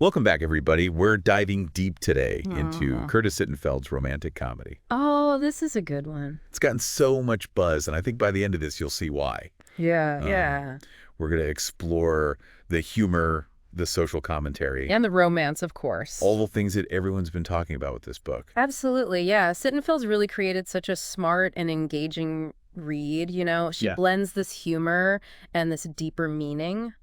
Welcome back, everybody. We're diving deep today into Aw. Curtis Sittenfeld's romantic comedy. Oh, this is a good one. It's gotten so much buzz, and I think by the end of this, you'll see why. Yeah. Um, Yeah. We're going to explore the humor, the social commentary, And the romance, of course. all the things that everyone's been talking about with this book. Absolutely, yeah. Sittenfeld's really created such a smart and engaging read, you know? She Yeah. blends this humor and this deeper meaning,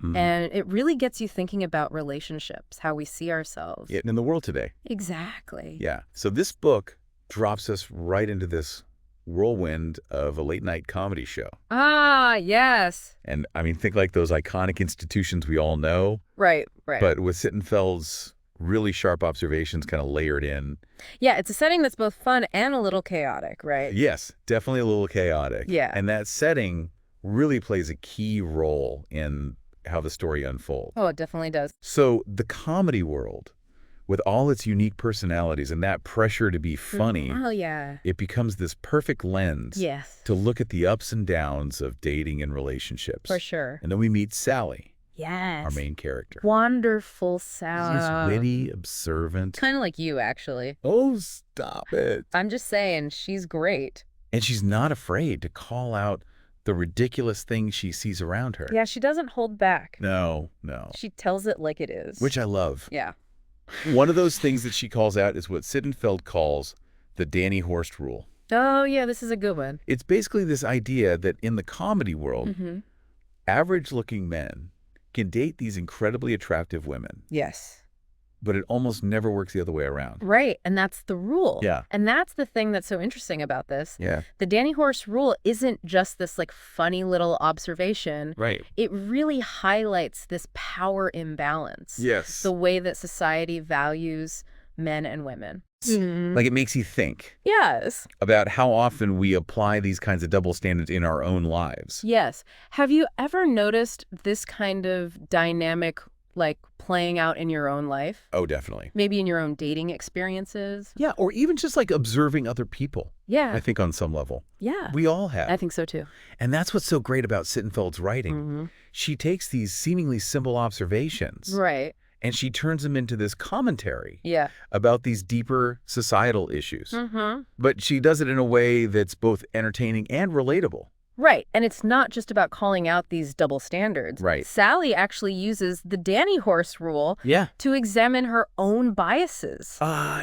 Mhm. and it really gets you thinking about relationships, how we see ourselves. Yeah, in the world today. Exactly. Yeah. So this book drops us right into this whirlwind of a late-night comedy show. Ah, yes. And, I mean, think like those iconic institutions we all know, Right. but with Sittenfeld's really sharp observations kind of layered in. Yeah, it's a setting that's both fun and a little chaotic, right? Yes, definitely a little chaotic. Yeah. And that setting really plays a key role in how the story unfolds. Oh, it definitely does. So the comedy world, with all its unique personalities and that pressure to be funny, Oh, yeah. it becomes this perfect lens Yes. to look at the ups and downs of dating and relationships. For sure. And then we meet Sally, Yes. our main character. Wonderful sound. She's witty, observant. Kind of like you, actually. Oh, stop it. I'm just saying, she's great. And she's not afraid to call out the ridiculous things she sees around her. Yeah, she doesn't hold back. No. She tells it like it is. Which I love. Yeah. One of those things that she calls out is what Sittenfeld calls the Danny Horst rule. Oh, yeah, this is a good one. It's basically this idea that in the comedy world, Mm-hmm. average-looking men can date these incredibly attractive women, Yes. but it almost never works the other way around. Right, and that's the rule. Yeah. And that's the thing that's so interesting about this. Yeah. The Danny Horst rule isn't just this, like, funny little observation. Right. It really highlights this power imbalance. Yes. The way that society values men and women. Like it makes you think Yes. about how often we apply these kinds of double standards in our own lives. Yes. Have you ever noticed this kind of dynamic, like, playing out in your own life? Oh, definitely. Maybe in your own dating experiences? Yeah, or even just like observing other people, Yeah. I think on some level. Yeah. We all have. I think so, too. And that's what's so great about Sittenfeld's writing. Mm-hmm. She takes these seemingly simple observations Right. and she turns them into this commentary Yeah. about these deeper societal issues. Mm-hmm. But she does it in a way that's both entertaining and relatable. Right. And it's not just about calling out these double standards. Right. Sally actually uses the Danny Horst rule Yeah. to examine her own biases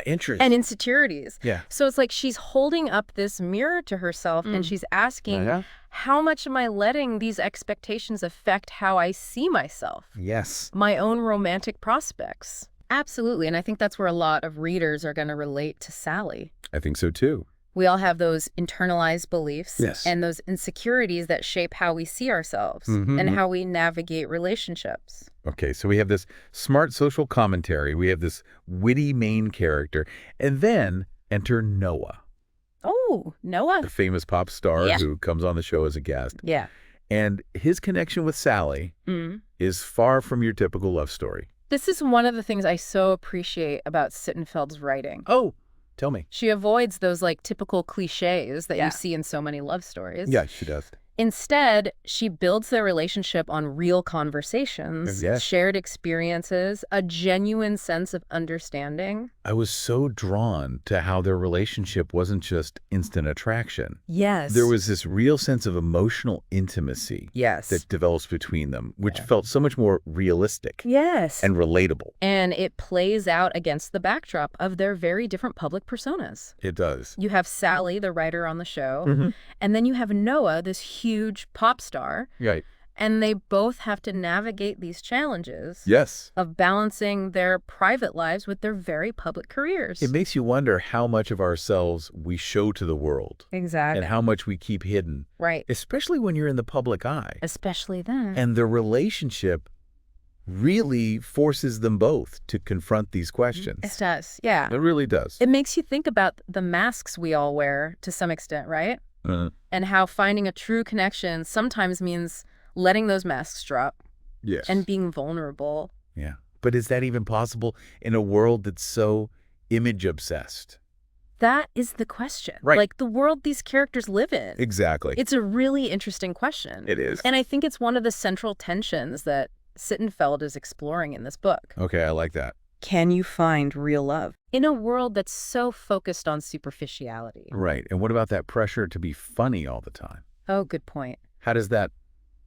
Interesting. and insecurities. Yeah. So it's like she's holding up this mirror to herself and she's asking, Yeah. how much am I letting these expectations affect how I see myself, Yes. my own romantic prospects? Absolutely. And I think that's where a lot of readers are going to relate to Sally. I think so too. We all have those internalized beliefs Yes. and those insecurities that shape how we see ourselves Mhm. and how we navigate relationships. Okay, so we have this smart social commentary. We have this witty main character. And then enter Noah, Oh, Noah. the famous pop star Yeah. who comes on the show as a guest. Yeah. And his connection with Sally Mm. is far from your typical love story. This is one of the things I so appreciate about Sittenfeld's writing. Oh, tell me. She avoids those, like, typical cliches that Yeah. you see in so many love stories. Yeah, she does. Instead, she builds their relationship on real conversations, Yes. shared experiences, a genuine sense of understanding. I was so drawn to how their relationship wasn't just instant attraction. Yes. There was this real sense of emotional intimacy Yes. that develops between them, which felt so much more realistic Yes. and relatable. And it plays out against the backdrop of their very different public personas. It does. You have Sally, the writer on the show, Mhm. and then you have Noah, this huge pop star, Right. and they both have to navigate these challenges Yes. of balancing their private lives with their very public careers. It makes you wonder how much of ourselves we show to the world Exactly. and how much we keep hidden, Right. especially when you're in the public eye. Especially then. And the relationship really forces them both to confront these questions. It does, yeah. It really does. It makes you think about the masks we all wear to some extent, right? And how finding a true connection sometimes means letting those masks drop Yes. and being vulnerable. Yeah. But is that even possible in a world that's so image obsessed? That is the question. Right. Like the world these characters live in. Exactly. It's a really interesting question. It is. And I think it's one of the central tensions that Sittenfeld is exploring in this book. Okay, I like that. Can you find real love in a world that's so focused on superficiality? Right. And what about that pressure to be funny all the time? Oh, good point. How does that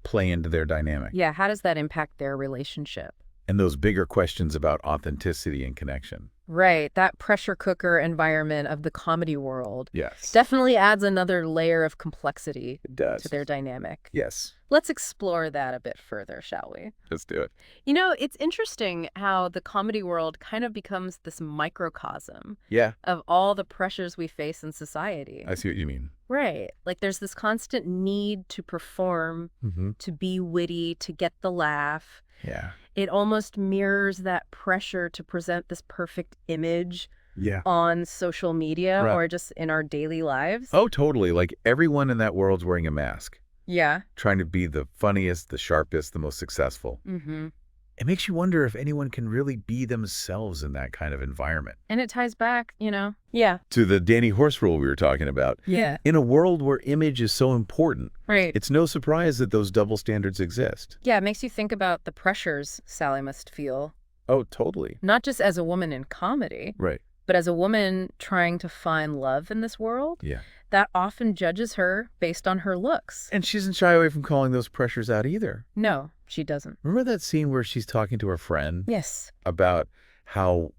play into their dynamic? Yeah, how does that impact their relationship? And those bigger questions about authenticity and connection. Right, that pressure cooker environment of the comedy world Yes. definitely adds another layer of complexity It does. to their dynamic. Yes. Let's explore that a bit further, shall we? Let's do it. You know, it's interesting how the comedy world kind of becomes this microcosm Yeah, of all the pressures we face in society. I see what you mean. Right. Like there's this constant need to perform, Mm-hmm. to be witty, to get the laugh. Yeah. It almost mirrors that pressure to present this perfect image Yeah. on social media Right. or just in our daily lives. Oh, totally. Like everyone in that world's wearing a mask, Yeah. trying to be the funniest, the sharpest, the most successful. Mm-hmm. It makes you wonder if anyone can really be themselves in that kind of environment. And it ties back, you know. Yeah. To the Danny Horse rule we were talking about. Yeah. In a world where image is so important, Right. it's no surprise that those double standards exist. Yeah, it makes you think about the pressures Sally must feel, Oh, totally. not just as a woman in comedy, Right. but as a woman trying to find love in this world Yeah. that often judges her based on her looks. And she doesn't shy away from calling those pressures out either. No, she doesn't. Remember that scene where she's talking to her friend Yes. about how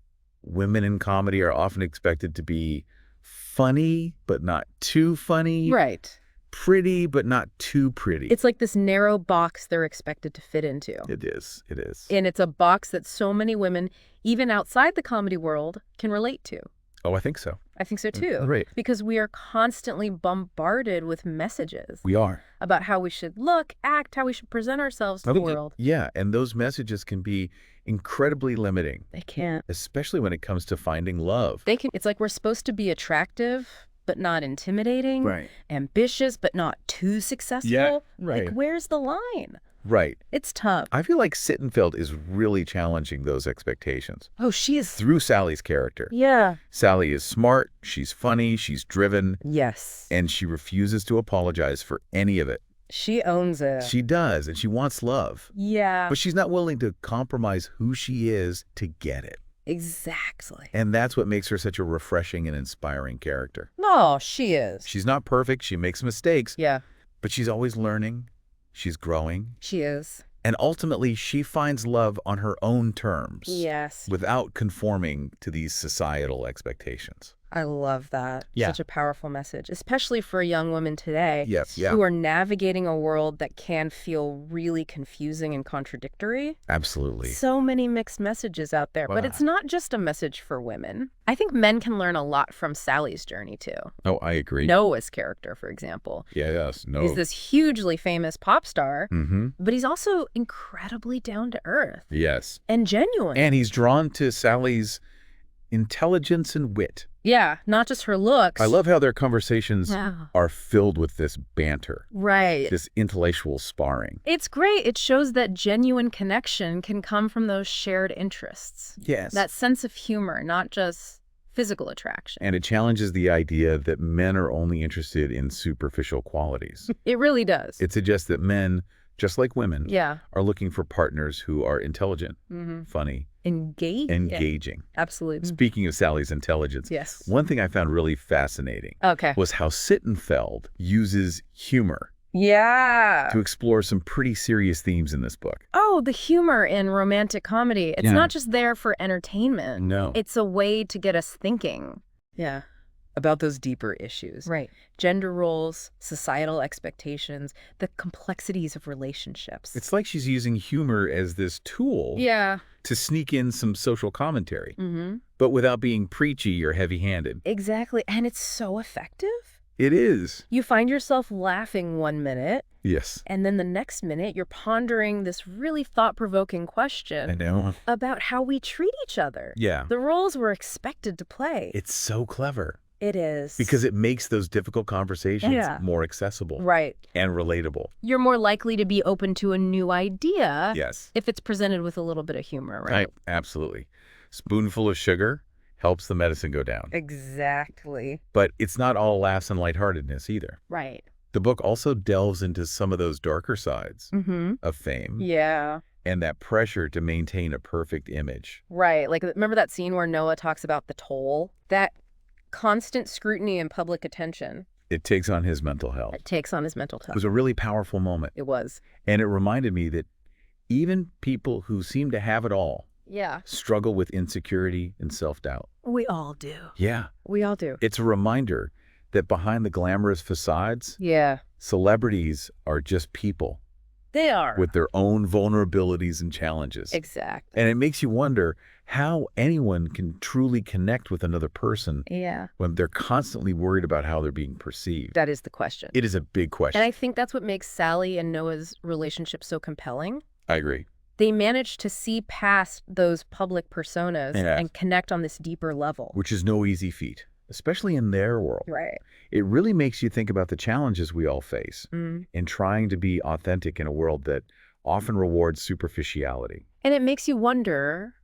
women in comedy are often expected to be funny, but not too funny, Right. pretty, but not too pretty. It's like this narrow box they're expected to fit into. It is. It is. And it's a box that so many women, even outside the comedy world, can relate to. Oh, I think so. I think so too. Right. Because we are constantly bombarded with messages We are. about how we should look, act, how we should present ourselves to the world. Yeah, and those messages can be incredibly limiting, They can't. especially when it comes to finding love. They can. It's like we're supposed to be attractive, but not intimidating. Right. Ambitious, but not too successful. Yeah, right. Like, where's the line? Right. It's tough. I feel like Sittenfeld is really challenging those expectations Oh, she is. through Sally's character. Yeah. Sally is smart, she's funny, she's driven, Yes. and she refuses to apologize for any of it. She owns it. She does, and she wants love. Yeah. But she's not willing to compromise who she is to get it. Exactly. And that's what makes her such a refreshing and inspiring character. No, she is. She's not perfect, she makes mistakes, Yeah, but she's always learning, she's growing, she is. and ultimately she finds love on her own terms Yes. without conforming to these societal expectations. I love that. Yeah. Such a powerful message, especially for young women today Yes, yeah. who are navigating a world that can feel really confusing and contradictory. Absolutely. So many mixed messages out there, but Wow. it's not just a message for women. I think men can learn a lot from Sally's journey, too. Oh, I agree. Noah's character, for example, Yes, no. is this hugely famous pop star, Mm-hmm. but he's also incredibly down to earth Yes. and genuine. And he's drawn to Sally's intelligence and wit. Yeah, not just her looks. I love how their conversations Yeah. are filled with this banter, Right. this intellectual sparring. It's great. It shows that genuine connection can come from those shared interests. Yes. That sense of humor, not just physical attraction. And it challenges the idea that men are only interested in superficial qualities. It really does. It suggests that men, just like women, Yeah. are looking for partners who are intelligent, Mm-hmm. funny, Engage. engaging. Absolutely. Speaking of Sally's intelligence, Yes. one thing I found really fascinating Okay. was how Sittenfeld uses humor Yeah. to explore some pretty serious themes in this book. Oh, the humor in romantic comedy. It's Yeah. not just there for entertainment. No. It's a way to get us thinking. Yeah. About those deeper issues. Right. Gender roles, societal expectations, the complexities of relationships. It's like she's using humor as this tool Yeah. to sneak in some social commentary, Mm-hmm. but without being preachy or heavy-handed. Exactly. And it's so effective. It is. You find yourself laughing one minute, Yes. and then the next minute you're pondering this really thought-provoking I question know. about how we treat each other. Yeah. The roles we're expected to play. It's so clever It is. because it makes those difficult conversations Yeah. more accessible Right. and relatable. You're more likely to be open to a new idea Yes. if it's presented with a little bit of humor, right? Absolutely. Spoonful of sugar helps the medicine go down. Exactly. But it's not all laughs and lightheartedness either. Right. The book also delves into some of those darker sides Mm-hmm. of fame Yeah. and that pressure to maintain a perfect image. Right. Like, remember that scene where Noah talks about the toll? That constant scrutiny and public attention. It takes on his mental health. It takes on his mental It health. was a really powerful moment. It was. And it reminded me that even people who seem to have it all struggle with insecurity and self-doubt. We all do. Yeah. We all do. It's a reminder that behind the glamorous facades, Yeah. celebrities are just people They are. with their own vulnerabilities and challenges. Exactly. And it makes you wonder how anyone can truly connect with another person when they're constantly worried about how they're being perceived. That is the question. It is a big question. And I think that's what makes Sally and Noah's relationship so compelling. I agree. They managed to see past those public personas and connect on this deeper level. Which is no easy feat, especially in their world. Right. It really makes you think about the challenges we all face in trying to be authentic in a world that often rewards superficiality. And it makes you wonder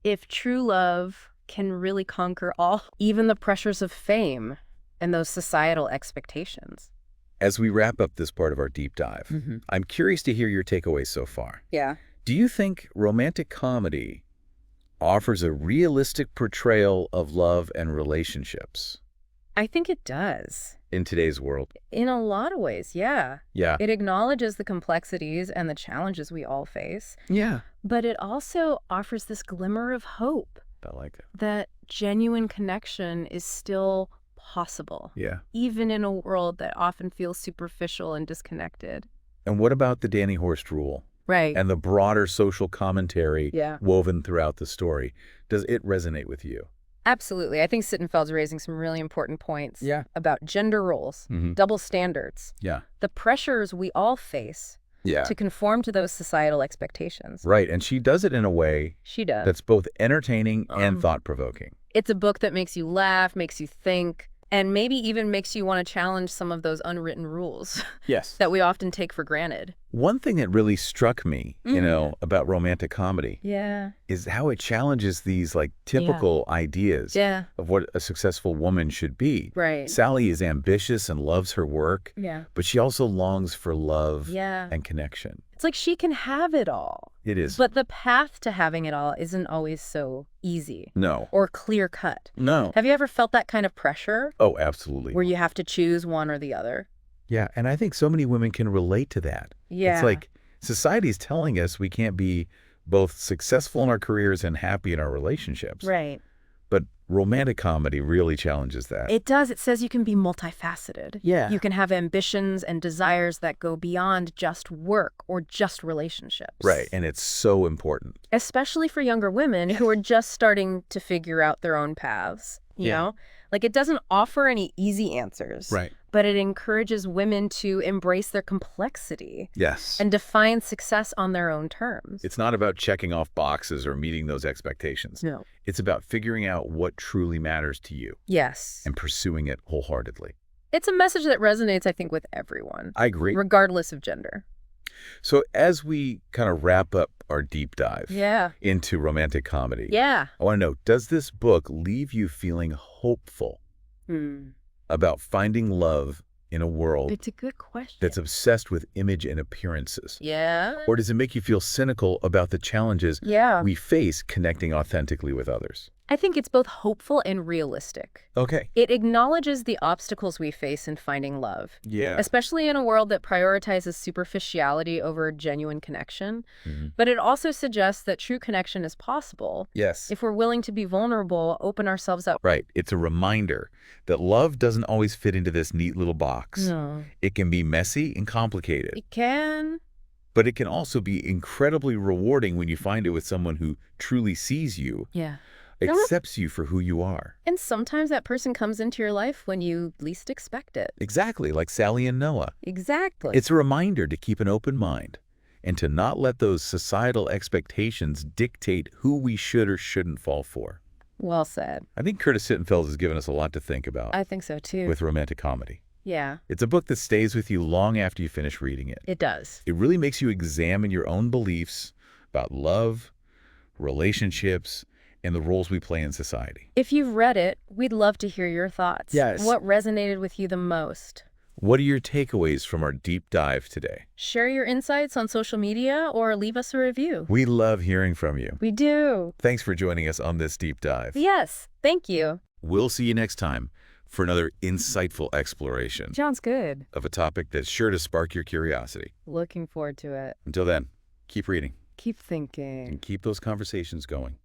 if true love can really conquer all, even the pressures of fame and those societal expectations. As we wrap up this part of our deep dive, I'm curious to hear your takeaways so far. Yeah. Do you think romantic comedy offers a realistic portrayal of love and relationships I think it does. in today's world? In a lot of ways, yeah. Yeah. It acknowledges the complexities and the challenges we all face, Yeah. but it also offers this glimmer of hope I like it. that genuine connection is still possible, Yeah. even in a world that often feels superficial and disconnected. And what about the Danny Horst rule Right. and the broader social commentary woven throughout the story? Does it resonate with you? Absolutely. I think Sittenfeld's raising some really important points about gender roles, double standards, the pressures we all face to conform to those societal expectations. Right. And she does it in a way that's both entertaining and thought-provoking. It's a book that makes you laugh, makes you think, and maybe even makes you want to challenge some of those unwritten rules that we often take for granted. One thing that really struck me, about romantic comedy is how it challenges these like typical ideas of what a successful woman should be. Right. Sally is ambitious and loves her work, but she also longs for love Yeah. and connection. It's like she can have it all. It is. But the path to having it all isn't always so easy. No. Or clear cut. No. Have you ever felt that kind of pressure? Oh, absolutely. Where you have to choose one or the other? Yeah, and I think so many women can relate to that. Yeah. It's like society's telling us we can't be both successful in our careers and happy in our relationships. Right. But romantic comedy really challenges that. It does. It says you can be multifaceted. Yeah. You can have ambitions and desires that go beyond just work or just relationships. Right, and it's so important. Especially for younger women who are just starting to figure out their own paths, you know? Like, it doesn't offer any easy answers. Right. But it encourages women to embrace their complexity. Yes. And define success on their own terms. It's not about checking off boxes or meeting those expectations. No. It's about figuring out what truly matters to you. Yes. And pursuing it wholeheartedly. It's a message that resonates, I think, with everyone. I agree. Regardless of gender. So as we kind of wrap up our deep dive into romantic comedy, I want to know, does this book leave you feeling hopeful about finding love in a world It's a good question. that's obsessed with image and appearances? Yeah. Or does it make you feel cynical about the challenges we face connecting authentically with others? I think it's both hopeful and realistic. Okay. It acknowledges the obstacles we face in finding love. Yeah. Especially in a world that prioritizes superficiality over genuine connection. But it also suggests that true connection is possible. Yes. If we're willing to be vulnerable, open ourselves up. Right. It's a reminder that love doesn't always fit into this neat little box. No. It can be messy and complicated. It can. But it can also be incredibly rewarding when you find it with someone who truly sees you, accepts you for who you are. And sometimes that person comes into your life when you least expect it. Exactly, like Sally and Noah. Exactly. It's a reminder to keep an open mind and to not let those societal expectations dictate who we should or shouldn't fall for. Well said. I think Curtis Sittenfeld has given us a lot to think about. I think so, too. With romantic comedy. Yeah. It's a book that stays with you long after you finish reading it. It does. It really makes you examine your own beliefs about love, relationships, and the roles we play in society. If you've read it, we'd love to hear your thoughts. Yes. What resonated with you the most? What are your takeaways from our deep dive today? Share your insights on social media or leave us a review. We love hearing from you. We do. Thanks for joining us on this deep dive. Yes, thank you. We'll see you next time for another insightful exploration. Sounds good. Of a topic that's sure to spark your curiosity. Looking forward to it. Until then, keep reading. Keep thinking. And keep those conversations going.